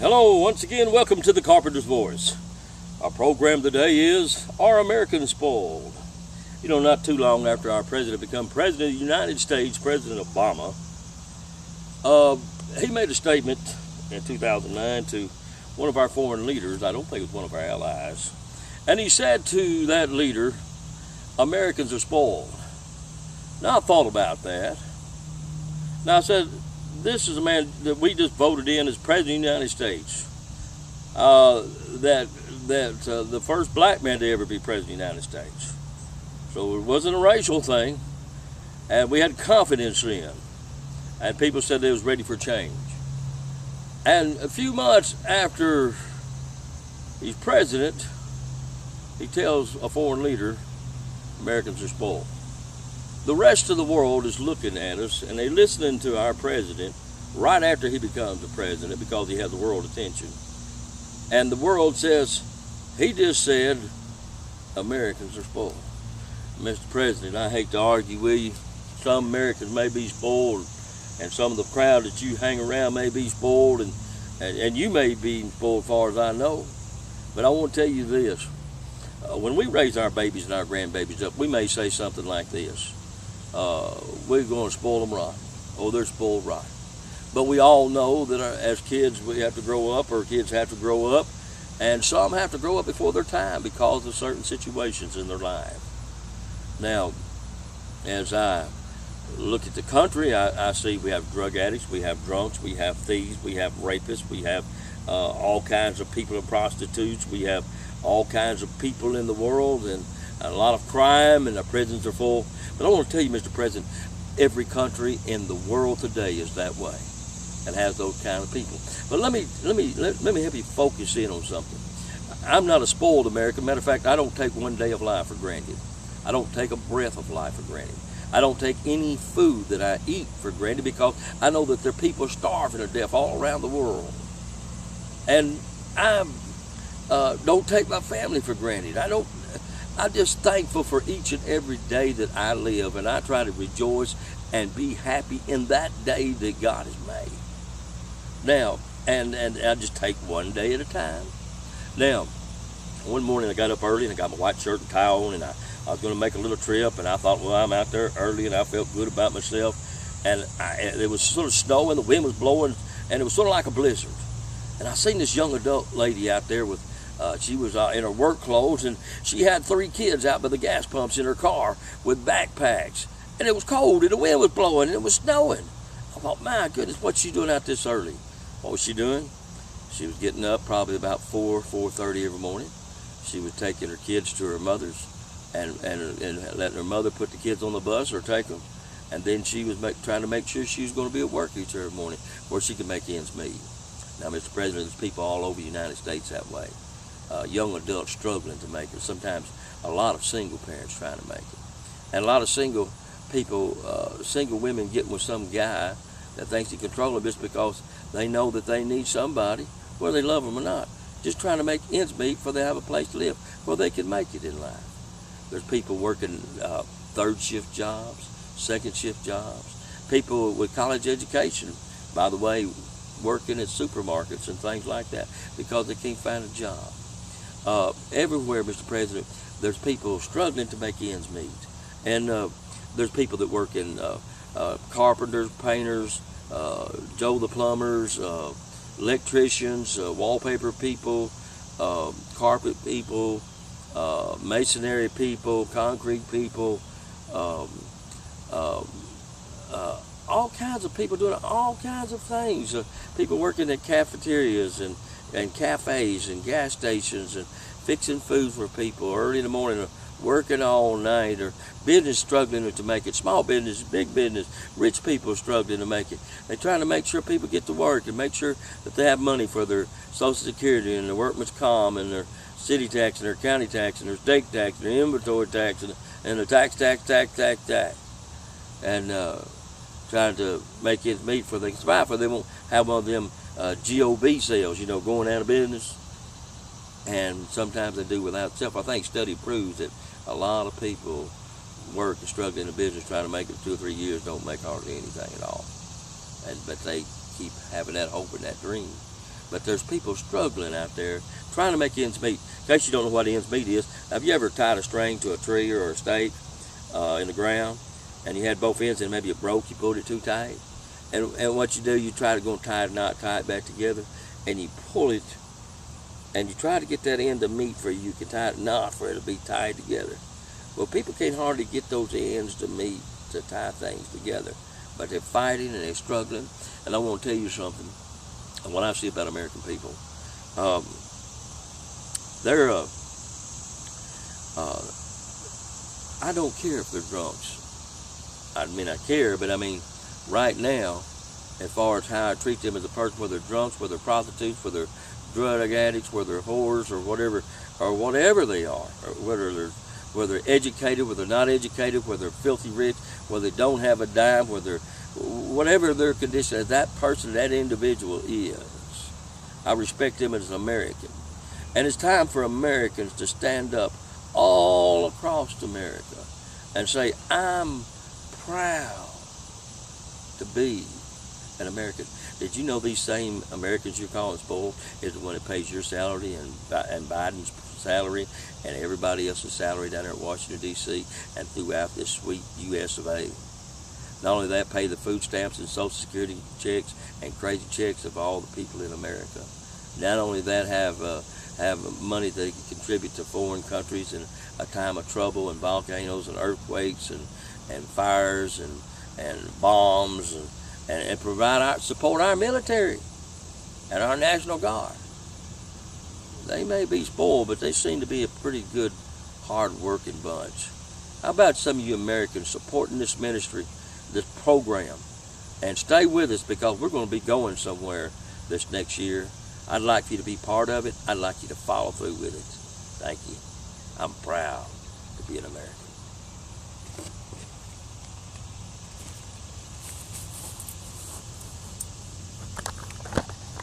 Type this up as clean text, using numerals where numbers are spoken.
Hello, once again, welcome to the Carpenter's Voice. Our program today is Are Americans Spoiled? You know, not too long after our president became president of the United States, President Obama, he made a statement in 2009 to one of our foreign leaders. I don't think it was one of our allies. And he said to that leader, Americans are spoiled. Now I thought about that. Now I said, this is a man that we just voted in as president of the United States. The first black man to ever be president of the United States. So it wasn't a racial thing, and we had confidence in. And people said they was ready for change. And a few months after he's president, he tells a foreign leader, Americans are spoiled. The rest of the world is looking at us, and they're listening to our president right after he becomes the president because he has the world attention. And the world says, he just said, Americans are spoiled. Mr. President, I hate to argue with you. Some Americans may be spoiled, and some of the crowd that you hang around may be spoiled, and you may be spoiled as far as I know. But I want to tell you this. When we raise our babies and our grandbabies up, we may say something like this. We're going to spoil them right. Oh, they're spoiled right. But we all know that as kids, we have to grow up, or kids have to grow up, and some have to grow up before their time because of certain situations in their life. Now, as I look at the country, I see we have drug addicts, we have drunks, we have thieves, we have rapists, we have all kinds of people and prostitutes, we have all kinds of people in the world, and a lot of crime, and the prisons are full. But I want to tell you, Mr. President, every country in the world today is that way and has those kind of people. But let me help you focus in on something. I'm not a spoiled American. Matter of fact, I don't take one day of life for granted. I don't take a breath of life for granted. I don't take any food that I eat for granted because I know that there are people starving to death all around the world. And I don't take my family for granted. I'm just thankful for each and every day that I live, and I try to rejoice and be happy in that day that God has made. Now, and I just take one day at a time. Now, one morning I got up early and I got my white shirt and tie on, and I was going to make a little trip, and I thought, well, I'm out there early, and I felt good about myself. And it was sort of snowing, the wind was blowing, and it was sort of like a blizzard. And I seen this young adult lady out there with she was in her work clothes, and she had 3 kids out by the gas pumps in her car with backpacks. And it was cold, and the wind was blowing, and it was snowing. I thought, my goodness, what's she doing out this early? What was she doing? She was getting up probably about 4:30 every morning. She was taking her kids to her mother's and letting her mother put the kids on the bus or take them. And then she was trying to make sure she was going to be at work each every morning where she could make ends meet. Now, Mr. President, there's people all over the United States that way. Young adults struggling to make it. Sometimes a lot of single parents trying to make it. And a lot of single people, single women getting with some guy that thinks he controls them just because they know that they need somebody, whether they love them or not. Just trying to make ends meet before they have a place to live, where they can make it in life. There's people working third shift jobs, second shift jobs. People with college education, by the way, working at supermarkets and things like that because they can't find a job. Everywhere, Mr. President, there's people struggling to make ends meet. And there's people that work in carpenters, painters, Joe the plumbers, electricians, wallpaper people, carpet people, masonry people, concrete people, all kinds of people doing all kinds of things. People working at cafeterias and cafes and gas stations and fixing food for people early in the morning, or working all night, or business struggling to make it, small business, big business, rich people struggling to make it. They're trying to make sure people get to work and make sure that they have money for their Social Security and their workman's comp and their city tax and their county tax and their state tax and their inventory tax and the tax. And trying to make it meet for they can survive, for they won't have one of them GOB sales, going out of business. And sometimes they do without itself. I think study proves that a lot of people work and struggle in a business trying to make it 2 or 3 years, don't make hardly anything at all. But they keep having that hope and that dream. But there's people struggling out there trying to make ends meet. In case you don't know what ends meet is, have you ever tied a string to a tree or a stake in the ground, and you had both ends and maybe it broke, you pulled it too tight? And what you do, you try to go tie a knot, tie it back together, and you pull it, and you try to get that end to meet for you can tie a knot for it to be tied together. Well, people can't hardly get those ends to meet to tie things together, but they're fighting and they're struggling. And I want to tell you something. What I see about American people, I don't care if they're drunks. I mean, I care, but I mean, right now, as far as how I treat them as a person, whether they're drunks, whether they're prostitutes, whether they're drug addicts, whether they're whores, or whatever they are, or whether they're educated, whether they're not educated, whether they're filthy rich, whether they don't have a dime, whatever their condition, as that person, that individual is, I respect them as an American. And it's time for Americans to stand up all across America and say, I'm proud to be an American. Did you know these same Americans you're calling spoiled is the one that pays your salary and Biden's salary and everybody else's salary down there at Washington, D.C. and throughout this sweet U.S. of A. Not only that, pay the food stamps and Social Security checks and crazy checks of all the people in America. Not only that, have money they can contribute to foreign countries in a time of trouble and volcanoes and earthquakes and fires and bombs and support our military and our National Guard. They may be spoiled, but they seem to be a pretty good, hard-working bunch. How about some of you Americans supporting this ministry, this program, and stay with us because we're going to be going somewhere this next year. I'd like for you to be part of it. I'd like you to follow through with it. Thank you. I'm proud to be an American.